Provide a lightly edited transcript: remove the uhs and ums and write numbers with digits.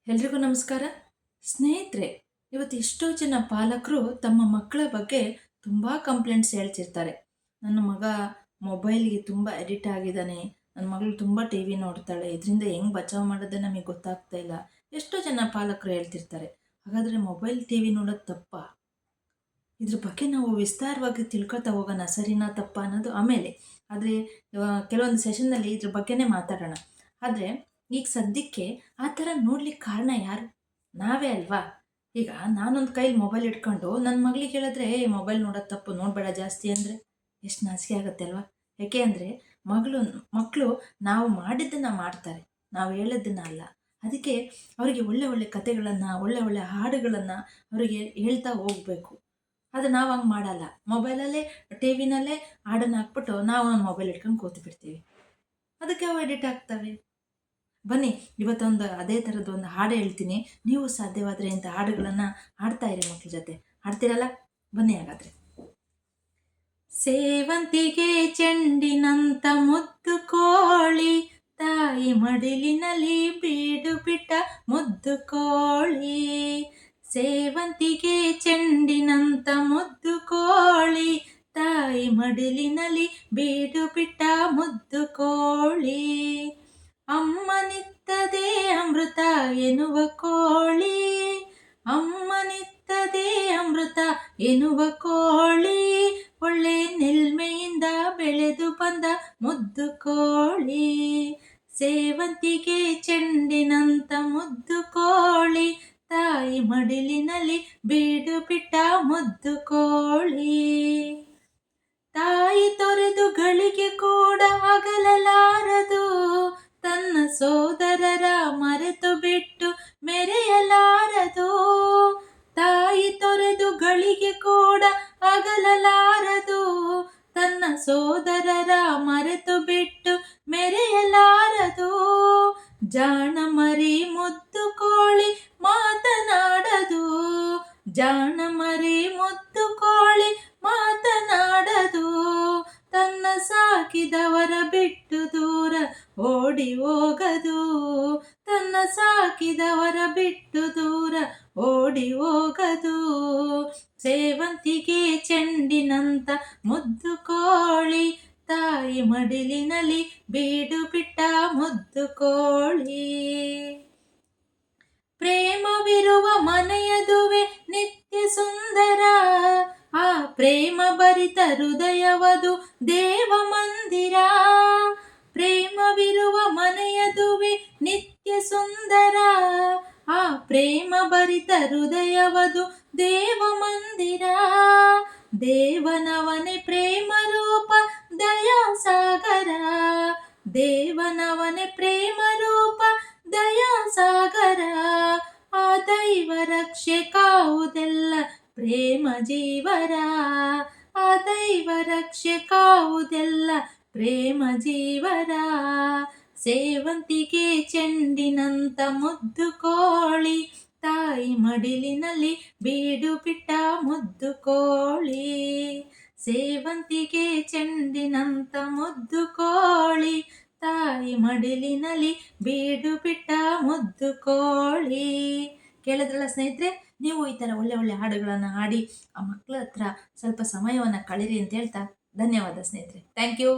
ಎಲ್ರಿಗೂ ನಮಸ್ಕಾರ. ಸ್ನೇಹಿತರೆ, ಇವತ್ತು ಎಷ್ಟೋ ಜನ ಪಾಲಕರು ತಮ್ಮ ಮಕ್ಕಳ ಬಗ್ಗೆ ತುಂಬ ಕಂಪ್ಲೇಂಟ್ಸ್ ಹೇಳ್ತಿರ್ತಾರೆ. ನನ್ನ ಮಗ ಮೊಬೈಲ್ಗೆ ತುಂಬ ಅಡಿಕ್ಟ್ ಆಗಿದ್ದಾನೆ, ನನ್ನ ಮಗಳು ತುಂಬ ಟಿ ವಿ ನೋಡ್ತಾಳೆ, ಇದರಿಂದ ಹೆಂಗೆ ಬಚಾವ್ ಮಾಡೋದೇ ನಮಗೆ ಗೊತ್ತಾಗ್ತಾ ಇಲ್ಲ. ಎಷ್ಟೋ ಜನ ಪಾಲಕರು ಹೇಳ್ತಿರ್ತಾರೆ. ಹಾಗಾದರೆ ಮೊಬೈಲ್ ಟಿ ವಿ ನೋಡೋದು ತಪ್ಪಾ? ಇದ್ರ ಬಗ್ಗೆ ನಾವು ವಿಸ್ತಾರವಾಗಿ ತಿಳ್ಕೊತಾ ಹೋಗೋಣ, ಸರಿನಾ ತಪ್ಪಾ ಅನ್ನೋದು ಆಮೇಲೆ. ಆದರೆ ಕೆಲವೊಂದು ಸೆಷನ್ನಲ್ಲಿ ಇದ್ರ ಬಗ್ಗೆನೇ ಮಾತಾಡೋಣ. ಆದರೆ ಈಗ ಸದ್ಯಕ್ಕೆ ಆ ಥರ ನೋಡ್ಲಿಕ್ಕೆ ಕಾರಣ ಯಾರು? ನಾವೇ ಅಲ್ವಾ? ಈಗ ನಾನೊಂದು ಕೈಲಿ ಮೊಬೈಲ್ ಇಟ್ಕೊಂಡು ನನ್ನ ಮಗಳಿಗೆ ಹೇಳಿದ್ರೆ ಮೊಬೈಲ್ ನೋಡೋದು ತಪ್ಪು, ನೋಡಬೇಡ ಜಾಸ್ತಿ ಅಂದರೆ ಎಷ್ಟು ನಾಚಿಕೆ ಆಗುತ್ತೆ ಅಲ್ವಾ? ಯಾಕೆ ಅಂದರೆ ಮಕ್ಕಳು ನಾವು ಮಾಡಿದ್ದನ್ನು ಮಾಡ್ತಾರೆ, ನಾವು ಹೇಳೋದನ್ನ ಅಲ್ಲ. ಅದಕ್ಕೆ ಅವರಿಗೆ ಒಳ್ಳೆ ಒಳ್ಳೆ ಕತೆಗಳನ್ನು, ಒಳ್ಳೆ ಒಳ್ಳೆ ಹಾಡುಗಳನ್ನು ಅವರಿಗೆ ಹೇಳ್ತಾ ಹೋಗಬೇಕು. ಆದರೆ ನಾವು ಹಂಗೆ ಮಾಡಲ್ಲ. ಮೊಬೈಲಲ್ಲೇ ಟಿ ವಿನಲ್ಲೇ ಹಾಡನ್ನು ಹಾಕ್ಬಿಟ್ಟು ನಾವು ಒಂದು ಮೊಬೈಲ್ ಇಟ್ಕೊಂಡು ಕೂತು ಬಿಡ್ತೀವಿ. ಅದಕ್ಕೆ ಅವು ಎಡಿಟ್ ಆಗ್ತವೆ. ಬನ್ನಿ ಇವತ್ತೊಂದು ಅದೇ ಥರದ್ದು ಒಂದು ಹಾಡು ಹೇಳ್ತೀನಿ. ನೀವು ಸಾಧ್ಯವಾದರೆ ಇಂಥ ಹಾಡುಗಳನ್ನು ಹಾಡ್ತಾ ಇರಿ ಮಕ್ಕಳ ಜೊತೆ. ಹಾಡ್ತೀರಲ್ಲ? ಬನ್ನಿ ಹಾಗಾದರೆ. ಸೇವಂತಿಗೆ ಚೆಂಡಿನಂತ ಮುದ್ದು ಕೋಳಿ, ತಾಯಿ ಮಡಿಲಿನಲ್ಲಿ ಬೀಡು ಬಿಟ್ಟ ಮುದ್ದು ಕೋಳಿ. ಸೇವಂತಿಗೆ ಚೆಂಡಿನಂತ ಮುದ್ದು ಕೋಳಿ, ತಾಯಿ ಮಡಿಲಿನಲ್ಲಿ ಬೀಡು ಬಿಟ್ಟ ಮುದ್ದು ಕೋಳಿ. ಅಮ್ಮನಿತ್ತದೆ ಅಮೃತ ಎನ್ನುವ ಕೋಳಿ, ಅಮ್ಮನಿತ್ತದೆ ಅಮೃತ ಎನ್ನುವ ಕೋಳಿ, ಒಳ್ಳೆ ನೆಲ್ಮೆಯಿಂದ ಬೆಳೆದು ಬಂದ ಮುದ್ದು ಕೋಳಿ. ಸೇವಂತಿಗೆ ಚೆಂಡಿನಂತ ಮುದ್ದು ಕೋಳಿ, ತಾಯಿ ಮಡಿಲಿನಲ್ಲಿ ಬೀಡು ಬಿಟ್ಟ ಮುದ್ದು ಕೋಳಿ. ತಾಯಿ ತೊರೆದು ಗಳಿಗೆ ಕೂಡ ಅಗಲಲಾರದು, ತನ್ನ ಸೋದರರ ಮರೆತು ಬಿಟ್ಟು ಮೆರೆಯಲಾರದು. ತಾಯಿ ತೊರೆದು ಗಳಿಗೆ ಕೂಡ ಅಗಲಲಾರದು, ತನ್ನ ಸೋದರರ ಮರೆತು ಬಿಟ್ಟು ಮೆರೆಯಲಾರದು. ಜಾಣ ಮರಿ ಮುದ್ದು ಕೋಳಿ ಮಾತನಾಡದು, ಜಾಣ ಮರಿ ಮುದ್ದು ಕೋಳಿ ಮಾತನಾಡದು. ತನ್ನ ಸಾಕಿದವರ ಬಿಟ್ಟು ದೂರ ಓಡಿ ಹೋಗದು, ತನ್ನ ಸಾಕಿದವರ ಬಿಟ್ಟು ದೂರ ಓಡಿ ಹೋಗದು. ಸೇವಂತಿಗೆ ಚೆಂಡಿನಂತ ಮುದ್ದು ಕೋಳಿ, ತಾಯಿ ಮಡಿಲಿನಲ್ಲಿ ಬೀಡು ಬಿಟ್ಟ ಮುದ್ದು ಕೋಳಿ. ಪ್ರೇಮವಿರುವ ಮನೆಯದುವೆ ನಿತ್ಯ ಸುಂದರ, ಆ ಪ್ರೇಮ ಭರಿತ ಹೃದಯವದು ದೇವ ಮಂದಿರ. ಪ್ರೇಮವಿರುವ ಮನೆಯದುವೆ ನಿತ್ಯ ಸುಂದರ, ಆ ಪ್ರೇಮ ಭರಿತ ಹೃದಯವದು ದೇವ ಮಂದಿರ. ದೇವನವನೇ ಪ್ರೇಮ ರೂಪ ದಯಾ ಸಾಗರ, ದೇವನವನೇ ಪ್ರೇಮ ರೂಪ ದಯಾ ಸಾಗರ. ಆ ದೈವ ರಕ್ಷೆ ಕಾವುದೆಲ್ಲ ಪ್ರೇಮ ಜೀವರ, ಆ ದೈವ ರಕ್ಷೆ ಕಾವುದೆಲ್ಲ ಪ್ರೇಮ ಜೀವರ. ಸೇವಂತಿಗೆ ಚೆಂಡಿನಂತ ಮುದ್ದು ಕೋಳಿ, ತಾಯಿ ಮಡಿಲಿನಲ್ಲಿ ಬೀಡು ಬಿಟ್ಟ ಮುದ್ದು ಕೋಳಿ. ಸೇವಂತಿಗೆ ಚೆಂಡಿನಂತ ಮುದ್ದು ಕೋಳಿ, ತಾಯಿ ಮಡಿಲಿನಲ್ಲಿ ಬೀಡು ಬಿಟ್ಟ ಮುದ್ದು ಕೋಳಿ. ಕೇಳಿದ್ರಲ್ಲ ಸ್ನೇಹಿತರೆ, ನೀವು ಈ ಥರ ಒಳ್ಳೆ ಒಳ್ಳೆ ಹಾಡುಗಳನ್ನು ಹಾಡಿ ಆ ಮಕ್ಕಳ ಹತ್ರ ಸ್ವಲ್ಪ ಸಮಯವನ್ನು ಕಳೀರಿ ಅಂತ ಹೇಳ್ತಾ ಧನ್ಯವಾದ ಸ್ನೇಹಿತರೆ. Thank you.